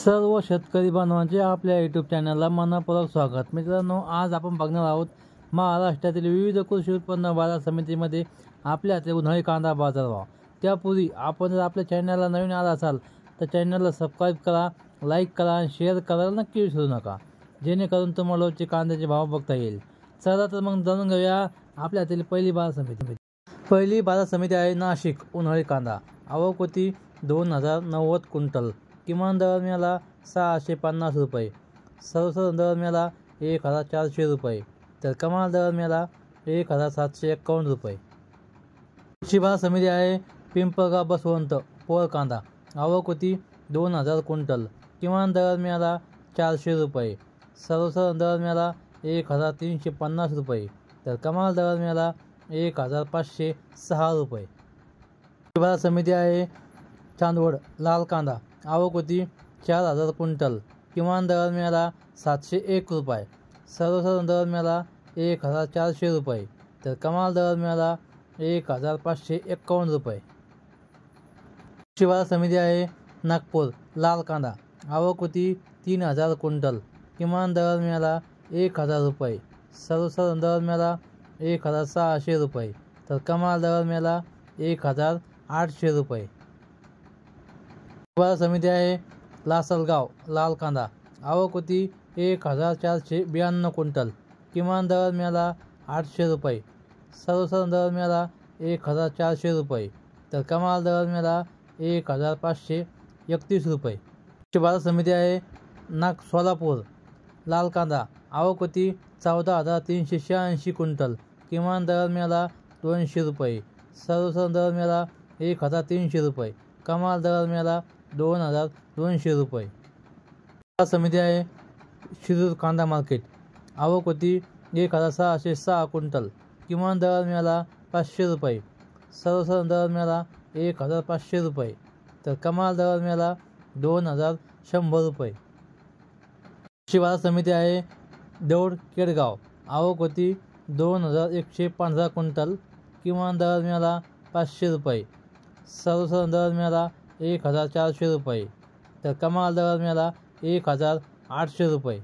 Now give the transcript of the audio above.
सर्व शेतकरी बांधवांचे आपल्या यूट्यूब चॅनलला मनपूर्वक स्वागत। मित्रांनो, आज आपण बघणार आहोत महाराष्ट्रातील विविध कृषी उत्पन्न बाजार समितीमध्ये आपल्या उन्हाळी कांदा बाजारभाव। त्यापूर्वी आपण जर आपल्या चॅनलला नवीन आला असाल तर चॅनलला सबस्क्राईब करा, लाईक करा आणि शेअर करायला नक्की विसरू नका, जेणेकरून तुम्हाला रोजचे कांद्याचे भाव बघता येईल। चला तर मग जाणून घेऊया आपल्यातील पहिली बाजार समिती। पहिली बाजार समिती आहे नाशिक उन्हाळी कांदा। आवक होती 2090 क्विंटल। किमान दर मिळाला 650 रुपये, सर्वसाधारण दर मिळाला 1400 रुपये, तर कमाल दर मिळाला 1751 रुपये। पुढची बाजार समिती आहे पिंपळगाव बसवंत पोळ कांदा। आवक होती 2000 क्विंटल। किमान दर मिळाला 400 रुपये, सर्वसाधारण दर मिळाला 1350 रुपये, तर कमाल दर मिळाला 1506 रुपये। बाजार समिती आहे चांदवड लाल कांदा। आवक होती 4000 क्विंटल। किमान दर मिळाला 701 रुपये, सर्वसाधारण दर मिळाला 1400 रुपये, तर कमाल दर मिळाला 1551 रुपये। बाजार समिती आहे नागपूर लाल कांदा। आवक होती 3000 क्विंटल। किमान दर मिळाला 1000 रुपये, सर्वसाधारण दर मिळाला 1600 रुपये, तर कमाल दर मिळाला 1800 रुपये। बाजार समिती आहे लासलगाव लाल कांदा। आवक होती 1492 क्विंटल। किमान दर मिळाला 800 रुपये, सर्वसाधारण दर मिळाला 1400 रुपये, तर कमाल दर मिळाला 1531 रुपये। बाजार समिती आहे सोलापूर लाल कांदा। आवक होती 14386 क्विंटल। किमान दर मिळाला 200 रुपये, सर्वसाधारण दर मिळाला 1300 रुपये, कमाल दर मिळाला 2200 रुपये। बाजार समिती आहे शिरूर कांदा मार्केट। आवक होती 1606 क्विंटल। किमान दर मिळाला 500 रुपये, सर्वसाधारण दर मिळाला 1500 रुपये, तर कमाल दर मिळाला 2100 रुपये। बाजार समिती आहे दौड केडगाव। आवक होती 2115 क्विंटल। किमान दर मिळाला 500 रुपये, सर्वसाधारण दर मिळाला 1400 रुपये, तर कमाल दर मिळाला 1800 रुपये।